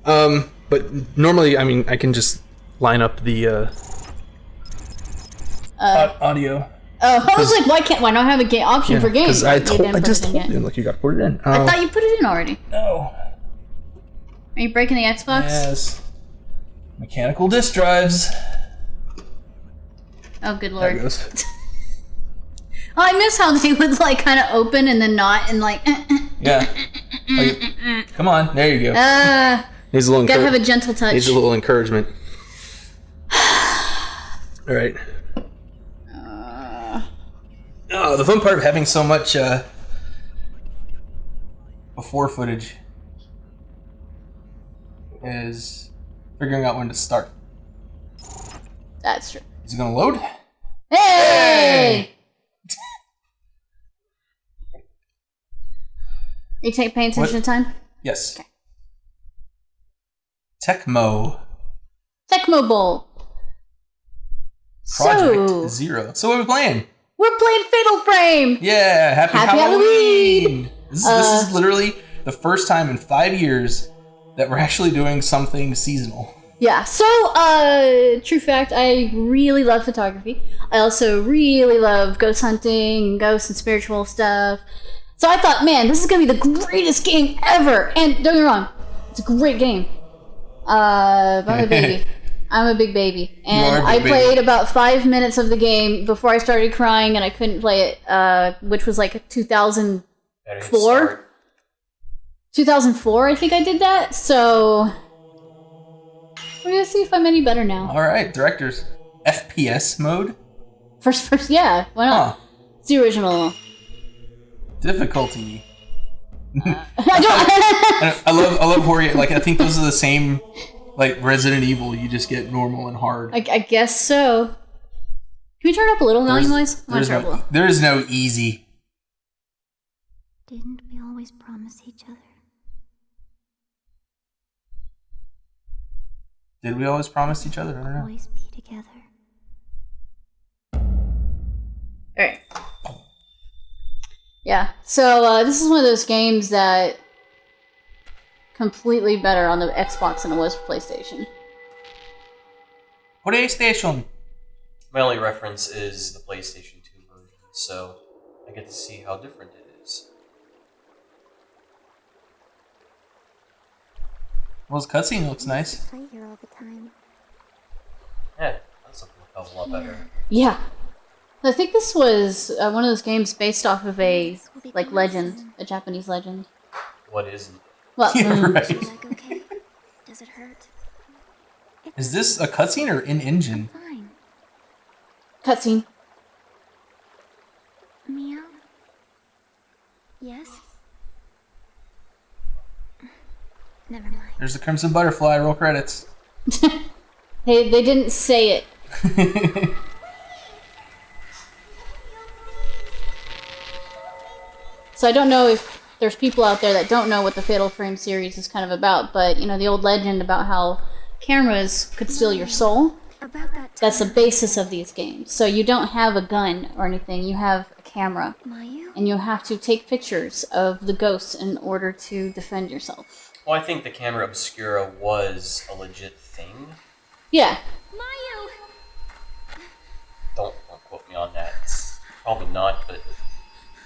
But normally, I mean, I can just line up the audio. I was like, why not have a option for games? Because I just told you, look, you got to put it in. I thought you put it in already. No. Are you breaking the Xbox? Yes. Mechanical disk drives. Oh, good lord. There it goes. Oh, I miss how they would like kind of open and then not and like. Yeah. Come on, there you go. Needs a little. Gotta have a gentle touch. Needs a little encouragement. All right. Oh, the fun part of having so much before footage is figuring out when to start. That's true. Is it gonna load? Hey! Are you paying attention to time? Yes. Okay. Tecmo Bowl. Project Zero. So what are we playing? We're playing Fatal Frame! Yeah, happy Halloween! This is literally the first time in 5 years that we're actually doing something seasonal. Yeah, so, true fact, I really love photography. I also really love ghost hunting, ghosts and spiritual stuff. So I thought, man, this is gonna be the greatest game ever! And don't get me wrong, it's a great game. But I'm a baby. I'm a big baby. And I played about 5 minutes of the game before I started crying and I couldn't play it, which was like 2004? 2004, I think I did that, so we're gonna see if I'm any better now. Alright, directors. FPS mode? First, yeah, why not? Huh. It's the original. Difficulty. I love horror. Like, I think those are the same, like, Resident Evil. You just get normal and hard. I guess so. Can we turn it up a little volume-wise? There is no easy. Didn't we always promise each other? Did we always promise each other? I don't know. Always be together. Alright. Yeah, so this is one of those games that completely better on the Xbox than it was for PlayStation. PlayStation. My only reference is the PlayStation 2 version, so I get to see how different it is. Well, his cutscene looks nice. Play here all the time. Yeah, that's looking a hell of a lot better. Yeah. I think this was one of those games based off of a, like, legend. A Japanese legend. What isn't? Well, Yeah, right. Is your leg okay? Does it hurt? Is this a cutscene or in-engine? Fine. cutscene. Meow? Yes? Never mind. There's the Crimson Butterfly, roll credits. They didn't say it. So I don't know if there's people out there that don't know what the Fatal Frame series is kind of about, but, you know, the old legend about how cameras could steal your soul, About that that's the basis of these games. So you don't have a gun or anything, you have a camera, Mayu? and you have to take pictures of the ghosts in order to defend yourself. Well, I think the camera obscura was a legit thing. Yeah. Mayu! Don't quote me on that. It's probably not, but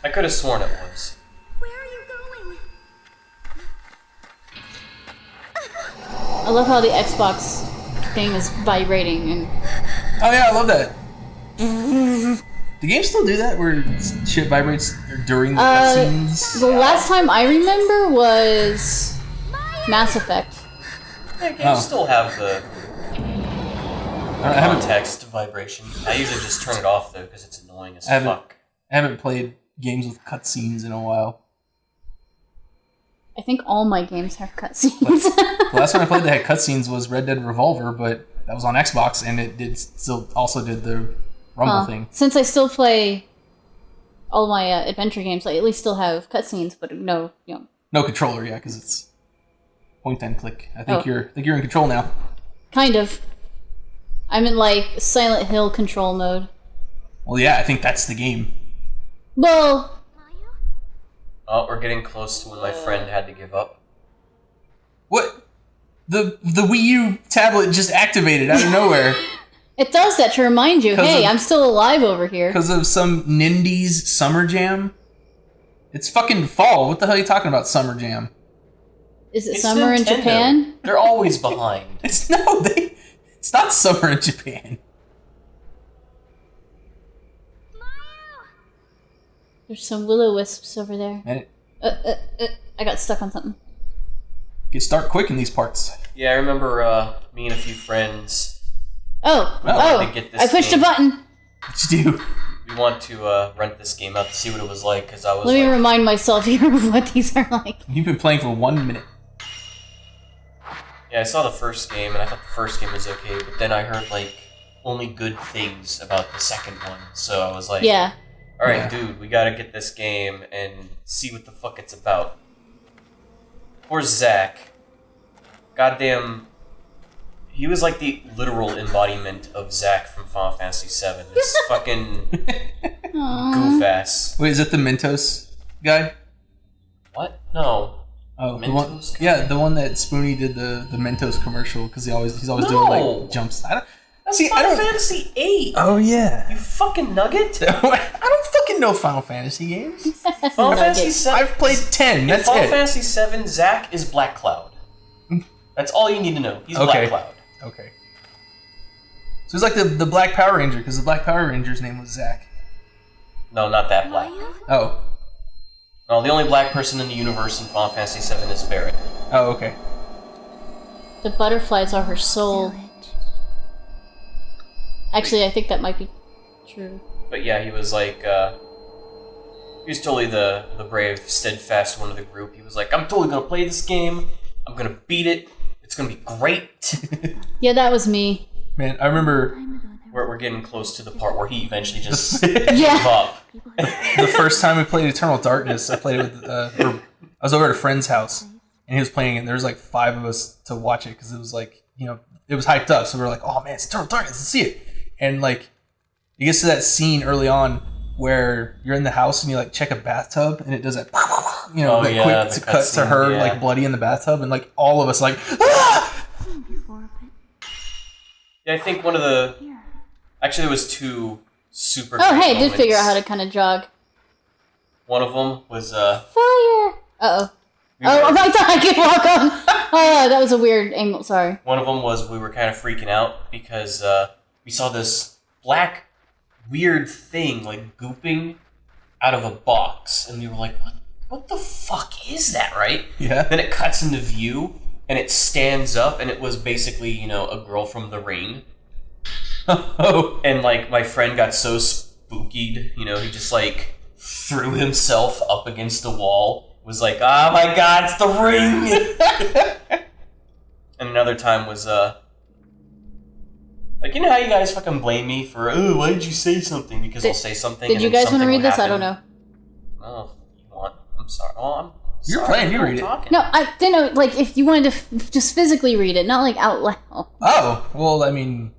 I could have sworn it was. Where are you going? I love how the Xbox thing is vibrating and Oh yeah, I love that. Do games still do that, where shit vibrates during the cutscenes? the last time I remember was Mass Effect. Yeah, games still have the I haven't, context vibration. I usually just turn it off though because it's annoying as I haven't- fuck. I haven't played games with cutscenes in a while. I think all my games have cutscenes. The last one I played that had cutscenes was Red Dead Revolver, but that was on Xbox, and it did still also did the Rumble thing. Since I still play all my adventure games, I at least still have cutscenes, but no, you know. No controller, yeah, because it's point and click. I think Oh. you're in control now. Kind of. I'm in like Silent Hill control mode. Well, yeah, I think that's the game. Well, Oh, we're getting close to when my friend had to give up. What? The Wii U tablet just activated out of nowhere. It does that to remind you, hey, I'm still alive over here. Because of some Nindies Summer Jam. It's fucking fall. What the hell are you talking about, Summer Jam? Is it It's summer in Nintendo. Japan? They're always behind. It's not summer in Japan. There's some will-o-wisps over there. And I got stuck on something. you start quick in these parts. Yeah, I remember me and a few friends. Oh, to get this I pushed game. a button. What you do? We want to rent this game out to see what it was like, because I was Let me like, remind myself here of what these are like. You've been playing for 1 minute. yeah, I saw the first game, and I thought the first game was okay, but then I heard, like, only good things about the second one, so I was like, Yeah. alright, Yeah. dude, we gotta get this game and see what the fuck it's about. Poor Zach. Goddamn. He was like the literal embodiment of Zach from Final Fantasy VII. This fucking goof ass. Wait, is it the Mentos guy? What? No. Oh, the one, Mentos guy? yeah, the one that Spoonie did the Mentos commercial because he's always doing No. like jumps. I don't That's see. I Final don't. Fantasy VIII. Oh yeah. You fucking nugget. I don't fucking know Final Fantasy games. Final Fantasy VII. I've played 10. In That's Final it. Fantasy VII, Zach is Black Cloud. That's all you need to know. He's Okay. Black Cloud. Okay. So he's like the Black Power Ranger because the Black Power Ranger's name was Zach. No, not that black. Oh. No, the only black person in the universe in Final Fantasy VII is Barret. Oh, okay. The butterflies are her soul. Actually, I think that might be true. But yeah, he was like, he was totally the brave, steadfast one of the group. He was like, I'm totally gonna play this game. I'm gonna beat it. It's gonna be great. Yeah, that was me. Man, I remember We're getting close to the part where he eventually just the gave Yeah. up. first time we played Eternal Darkness. I played it with. I was over at a friend's house, and he was playing it. And there was like 5 of us to watch it because it was like it was hyped up. So we were like, "Oh man, it's Eternal Darkness! Let's see it!" And like, it gets to that scene early on where you're in the house and you like check a bathtub and it does that, Oh, that yeah, quick the cut to cutscene, her yeah. like bloody in the bathtub and like all of us like, ah! Yeah, I think one of the... Actually, there was 2 super Oh, great hey, I did moments. figure out how to kind of jog. One of them was, Fire! Uh-oh. Oh, we I were- thought I could walk on. Oh, that was a weird angle. Sorry. One of them was we were kind of freaking out because we saw this black, weird thing, like, gooping out of a box. And we were like, what the fuck is that, right? Yeah. Then it cuts into view, and it stands up, and it was basically, a girl from The Ring. Oh. And, like, my friend got so spookied, he just, like, threw himself up against the wall. Was like, oh my god, it's The Ring! And another time was, like, you know how you guys fucking blame me for, oh, why did you say something? Because I'll say something. Did and you then guys want to something read will this? I happen. don't know. Oh, if you want. I'm sorry. Oh, I'm You're sorry. playing, you I'm read it. talking. No, I didn't know, like, if you wanted to just physically read it, not, like, out loud. Oh, well, I mean,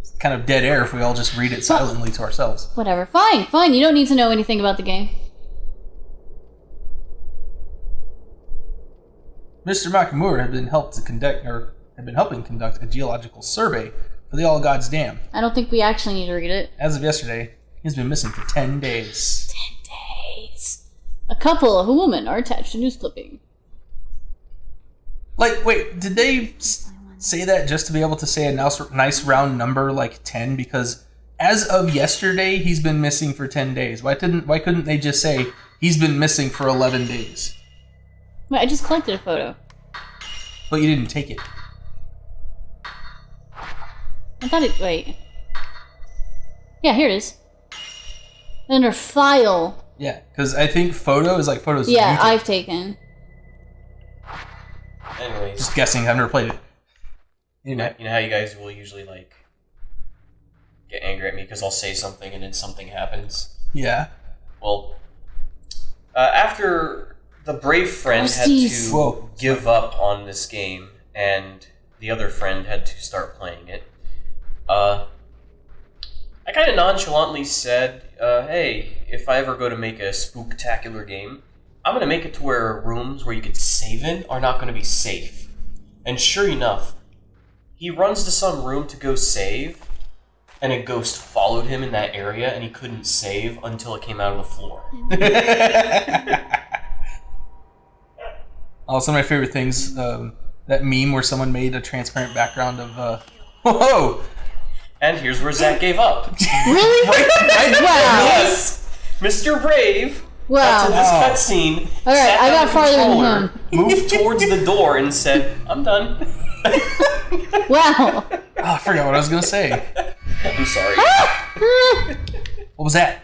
it's kind of dead air if we all just read it silently to ourselves. Whatever. Fine. You don't need to know anything about the game. Mr. Nakamura had been helping conduct a geological survey for the All Gods Dam. I don't think we actually need to read it. As of yesterday, he's been missing for 10 days. 10 days. A couple of a woman are attached to news clipping. Like, wait, did they say that just to be able to say a nice round number like 10? Because as of yesterday, he's been missing for 10 days. Why couldn't they just say he's been missing for 11 days? Wait, I just collected a photo. But you didn't take it. I thought it. Wait. Yeah, here it is. Under file. Yeah, because I think photo is like photos. of Yeah, YouTube. I've taken. Anyways, Just guessing. I've never played it. you know how you guys will usually, like, get angry at me because I'll say something and then something happens? Yeah. Well, after the brave friend had to Ghosties. Whoa. give up on this game and the other friend had to start playing it, I kind of nonchalantly said, hey, if I ever go to make a spooktacular game, I'm going to make it to where rooms where you could saving are not going to be safe. And sure enough, he runs to some room to go save, and a ghost followed him in that area, and he couldn't save until it came out of the floor. Oh, some of my favorite things, that meme where someone made a transparent background of, whoa! And here's where Zach gave up. Really? Wow. Yes! Mr. Brave, Wow. after this cutscene, All right, sat I down got farther than controller, him. moved towards the door, and said, I'm done. Wow. Oh, I forgot what I was gonna say. I'm sorry. What was that?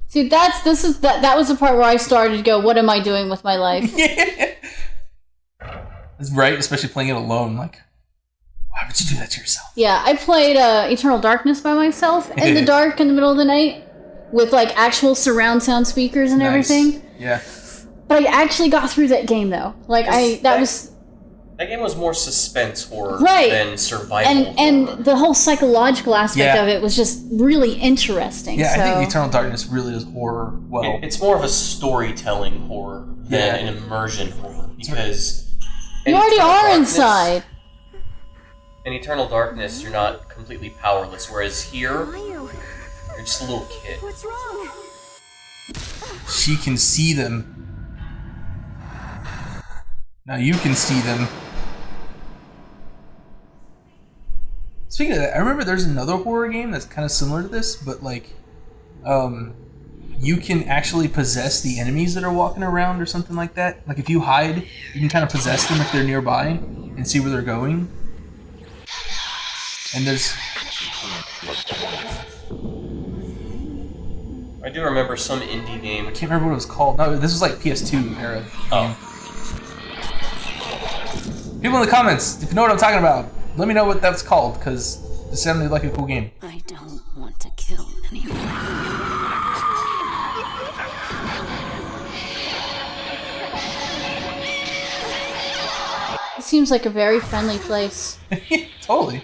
See, that was the part where I started to go, what am I doing with my life? It's right, especially playing it alone. Like, why would you do that to yourself? Yeah, I played Eternal Darkness by myself in the dark in the middle of the night with like actual surround sound speakers and Nice. everything. Yeah. But I actually got through that game though. Like That game was more suspense horror Right. than survival horror. and the whole psychological aspect Yeah. of it was just really interesting. Yeah, so. I think Eternal Darkness really is horror well. It's more of a storytelling horror than an immersion horror, because you in already Eternal are Darkness- inside. In Eternal Darkness, you're not completely powerless, whereas here, Who are you? you're just a little kid. What's wrong? She can see them. Now you can see them. Speaking of that, I remember there's another horror game that's kind of similar to this, but like, you can actually possess the enemies that are walking around or something like that. Like if you hide, you can kind of possess them if they're nearby and see where they're going. And there's... I do remember some indie game. I can't remember what it was called. No, this was like PS2 era game. People in the comments, if you know what I'm talking about, let me know what that's called, because it sounded like a cool game. I don't want to kill anyone. It seems like a very friendly place. Totally.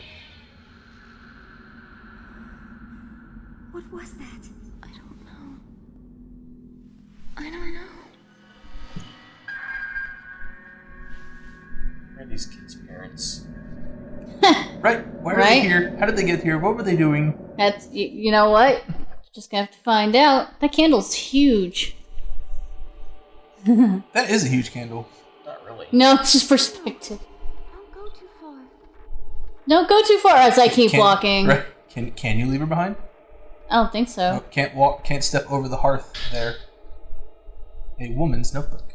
What was that? I don't know. I don't know. Where are these kids' parents? Right? Why are Right? they here? How did they get here? What were they doing? That's you know what? Just gonna have to find out. That candle's huge. That is a huge candle. Not really. No, it's just perspective. Don't go too far. Don't go too far as I keep Can't- walking. Right? Can you leave her behind? I don't think so. No, can't walk. Can't step over the hearth there. A woman's notebook.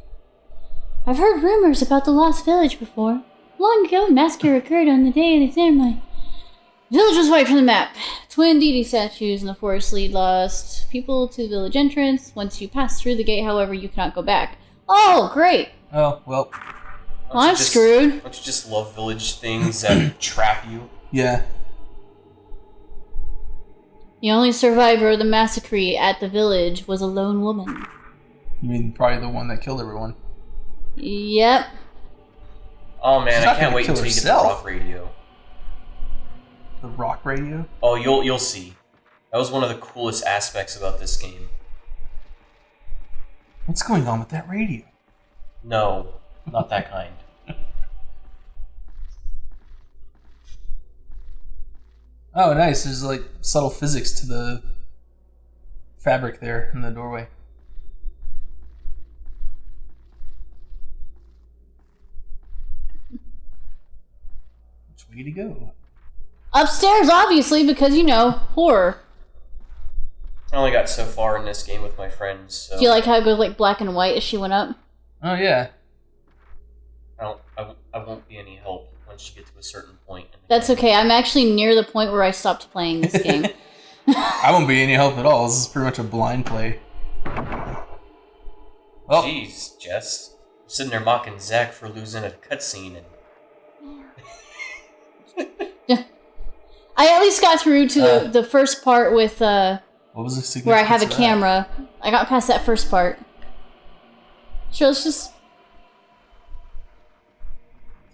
I've heard rumors about the Lost Village before. Long ago, a massacre occurred on the day of the ceremony. The village was wiped from the map. Twin deity statues in the forest lead lost people to the village entrance. Once you pass through the gate, however, you cannot go back. Oh, great! Oh well. Well, I'm screwed. Don't you just love village things that trap you? Yeah. The only survivor of the massacre at the village was a lone woman. You mean probably the one that killed everyone? Yep. Oh man, She's I not can't gonna wait kill until you get the herself. rock radio. The rock radio? Oh, you'll see. That was one of the coolest aspects about this game. What's going on with that radio? No, not that kind. Oh, nice. There's like subtle physics to the fabric there in the doorway. Which way to go? Upstairs, obviously, because, you know, horror. I only got so far in this game with my friends, so Do you like how it goes like black and white as she went up? Oh yeah. I won't be any help once you get to a certain point. In the That's game. okay. I'm actually near the point where I stopped playing this game. I won't be any help at all. This is pretty much a blind play. Well, Jeez, Jess. I'm sitting there mocking Zach for losing a cutscene, and I at least got through to the first part with what was the significance where I have a of that? camera. I got past that first part. Sure, let's just...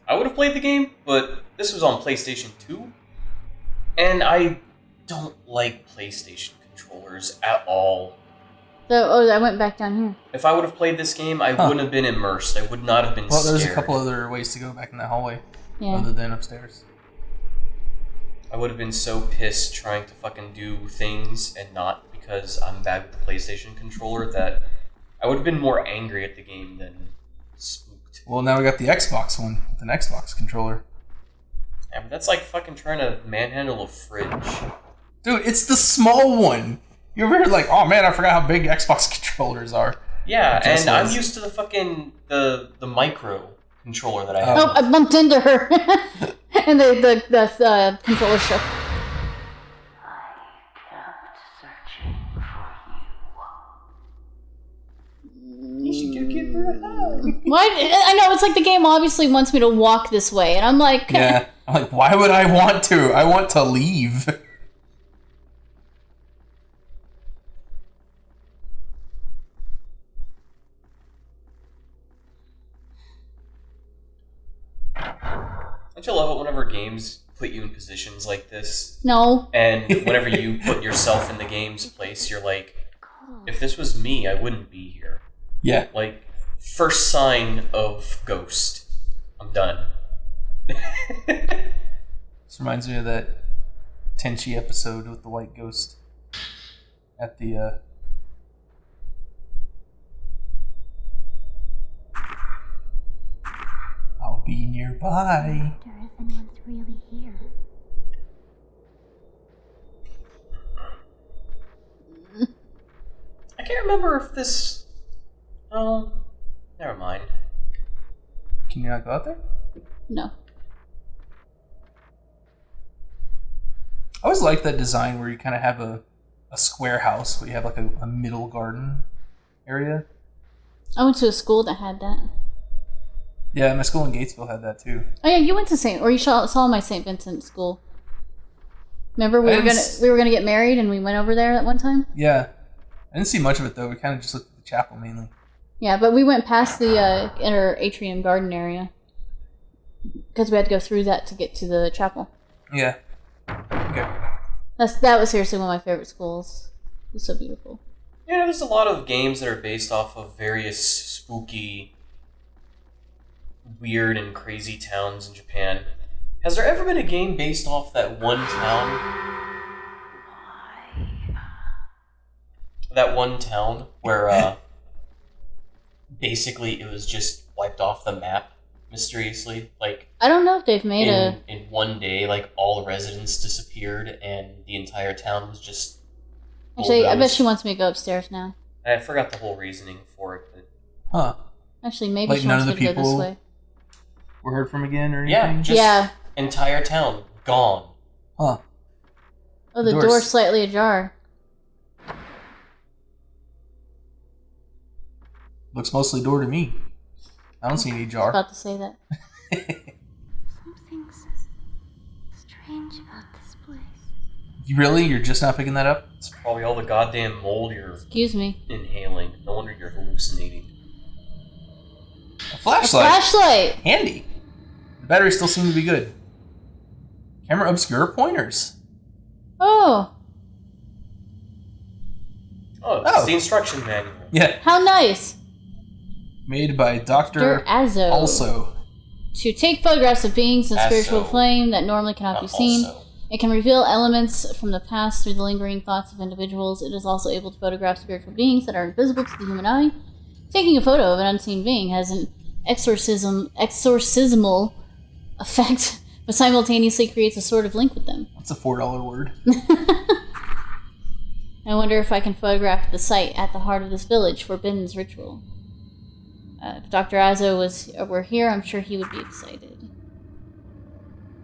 I would have played the game, but this was on PlayStation 2, and I don't like PlayStation controllers at all. So, I went back down here. If I would have played this game, I wouldn't have been immersed. I would not have been Well, scared. there's a couple other ways to go back in that hallway Yeah. other than upstairs. I would have been so pissed trying to fucking do things and not because I'm bad with the PlayStation controller that I would have been more angry at the game than spooked. Well, now we got the Xbox one with an Xbox controller. Yeah, but that's like fucking trying to manhandle a fridge. Dude, it's the small one. You ever heard like, oh man, I forgot how big Xbox controllers are. Yeah, Jess and I'm was. used to the fucking the micro controller that I have. Oh, I bumped into her. And the controller shook. You should go give her a hug. What? I know, it's like the game obviously wants me to walk this way, and I'm like... Yeah. I'm like, why would I want to? I want to leave. Don't you love it whenever games put you in positions like this? No. And whenever you put yourself in the game's place, you're like, if this was me, I wouldn't be here. Yeah. Like, first sign of ghost. I'm done. This reminds me of that Tenchi episode with the white ghost at the I'll be nearby. I wonder if anyone's really here. I can't remember if this... Oh, never mind. Can you not go out there? No. I always like that design where you kind of have a square house, but you have like a middle garden area. I went to a school that had that. Yeah, my school in Gatesville had that too. Oh yeah, you went to you saw my St. Vincent school. Remember we I were didn't gonna get married and we went over there that one time? Yeah. I didn't see much of it though. We kind of just looked at the chapel mainly. Yeah, but we went past the inner atrium garden area. Because we had to go through that to get to the chapel. Yeah. Okay. That was seriously one of my favorite schools. It was so beautiful. You know, there's a lot of games that are based off of various spooky, weird, and crazy towns in Japan. Has there ever been a game based off that one town? That one town where, basically it was just wiped off the map mysteriously? Like, I don't know if they've made in one day, like, all the residents disappeared and the entire town was just Actually, I bet bulldozed. she wants me to go upstairs now. I forgot the whole reasoning for it, but Huh. Actually, maybe Like she none wants of me the to go this people way. Were heard from again or yeah, anything? just Yeah. entire town gone. Huh. Oh, the Doors. door's slightly ajar. Looks mostly door to me. I don't see any I was jar. about to say that. Something's strange about this place. Really? You're just not picking that up? It's probably all the goddamn mold you're Excuse me. inhaling. No wonder you're hallucinating. A A flashlight. flashlight! Handy. The batteries still seem to be good. Camera obscure pointers. Oh, Oh, Oh. it's the instruction manual. Yeah. how nice! Made by Dr. Azo. Also. To take photographs of beings in Azo. spiritual plane that normally cannot be seen. Also. It can reveal elements from the past through the lingering thoughts of individuals. It is also able to photograph spiritual beings that are invisible to the human eye. Taking a photo of an unseen being has an exorcismal effect, but simultaneously creates a sort of link with them. That's a $4 word. I wonder if I can photograph the site at the heart of this village for Bin's ritual. If Dr. Azo were here, I'm sure he would be excited.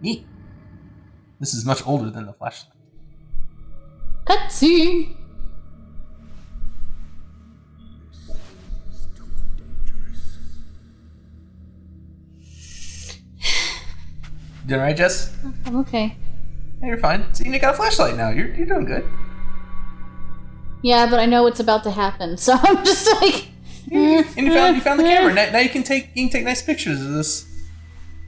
Neat. This is much older than the flashlight. Cutscene! You doing alright, Jess? I'm okay. Yeah, you're fine. See, you got a flashlight now. You're doing good. Yeah, but I know what's about to happen, so I'm just like... And you found the camera. Now you can take nice pictures of this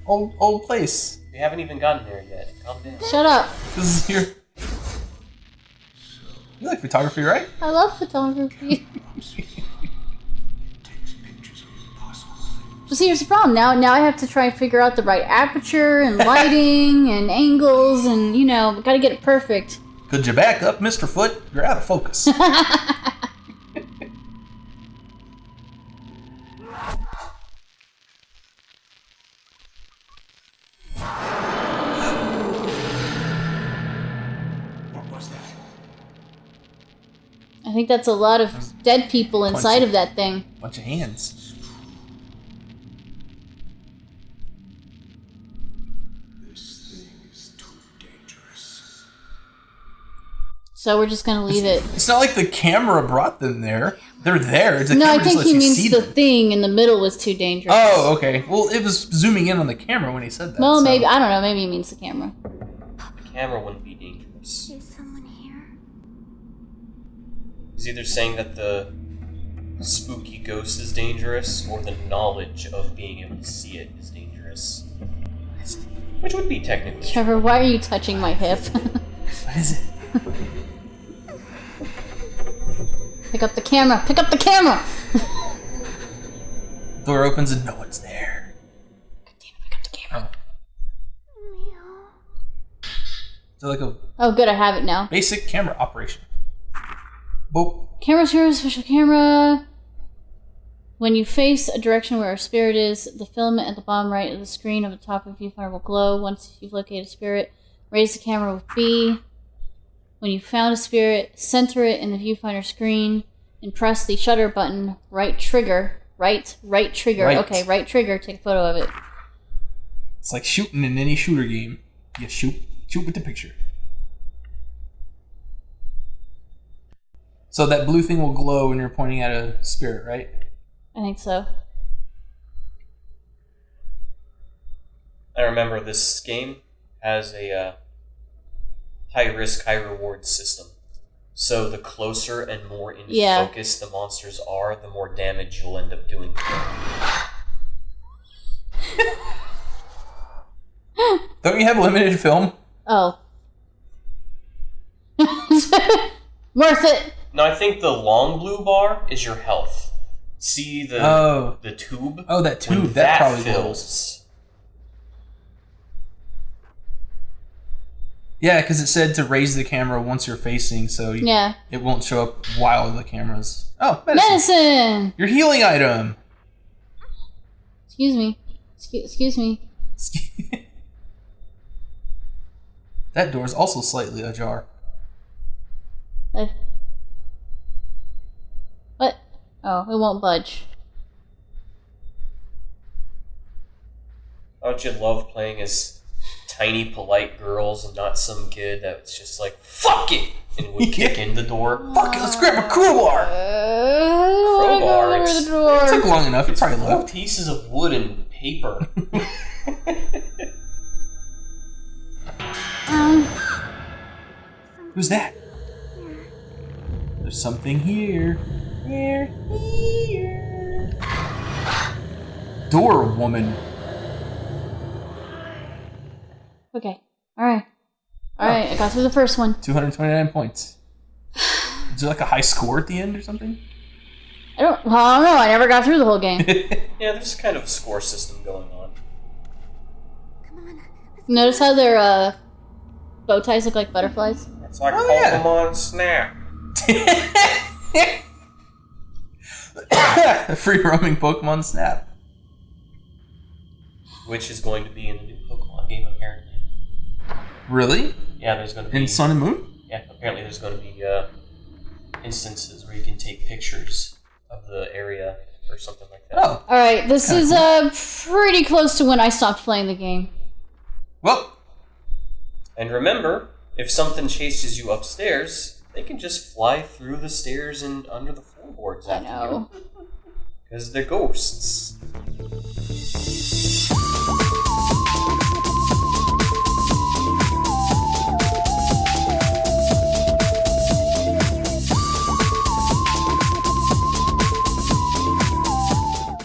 old place. We haven't even gotten there yet. Calm down. Shut up. This is your You like photography, right? I love photography. But see, here's the problem. Now I have to try and figure out the right aperture and lighting and angles and, gotta get it perfect. Could you back up, Mr. Foot? You're out of focus. I think that's a lot of dead people inside of that thing. Bunch of hands. So we're just gonna leave it. It's not like the camera brought them there. They're there. It's the No, I camera just think lets he you means see the them. thing in the middle was too dangerous. Oh, okay. Well, it was zooming in on the camera when he said that. Well, so. maybe. I don't know. Maybe he means the camera. The camera wouldn't be dangerous. Is someone here? He's either saying that the spooky ghost is dangerous, or the knowledge of being able to see it is dangerous. Which would be technically. Trevor, why are you touching my hip? What is it? Pick up the camera! Pick up the camera! Door opens and no one's there. God damn it, pick up the camera. So like a Oh, good, I have it now. basic camera operation. Boop. Camera here, special camera. When you face a direction where a spirit is, the filament at the bottom right of the screen of the top of the viewfinder will glow. Once you've located a spirit, raise the camera with B. When you've found a spirit, center it in the viewfinder screen and press the shutter button, right trigger. Right trigger. Right. Okay, right trigger, take a photo of it. It's like shooting in any shooter game. You shoot with the picture. So that blue thing will glow when you're pointing at a spirit, right? I think so. I remember this game has a high risk, high reward system. So the closer and more in focus the monsters are, the more damage you'll end up doing. Don't you have limited film? Oh. Worth it! No, I think the long blue bar is your health. See the tube? Oh, that tube. When That probably fills. fills. Yeah, because it said to raise the camera once you're facing, so it won't show up while the camera's... Oh, Medicine! Your healing item! Excuse me. Excuse me. That door's also slightly ajar. What? Oh, it won't budge. Don't you love playing as tiny, polite girls and not some kid that's just like, fuck it! And would kick in the door? Fuck it, let's grab a crowbar! Crowbar? Over the It door. took long enough, it probably 4 left. pieces of wood and paper. Who's that? There's something here. Here. Door woman. Okay. Alright. Alright, I got through the first one. 229 points. Is there like a high score at the end or something? I don't know. I never got through the whole game. Yeah, there's kind of a score system going on. Notice how their bow ties look like butterflies? It's like yeah. Pokemon Snap. Free roaming Pokemon Snap. Which is going to be in the new Pokemon game, apparently. Really? Yeah, there's going to be... In Sun and Moon? Yeah, apparently there's going to be instances where you can take pictures of the area or something like that. Oh. Alright, this is pretty close to when I stopped playing the game. Well. And remember, if something chases you upstairs, they can just fly through the stairs and under the floorboards I after know. you. Because they're ghosts.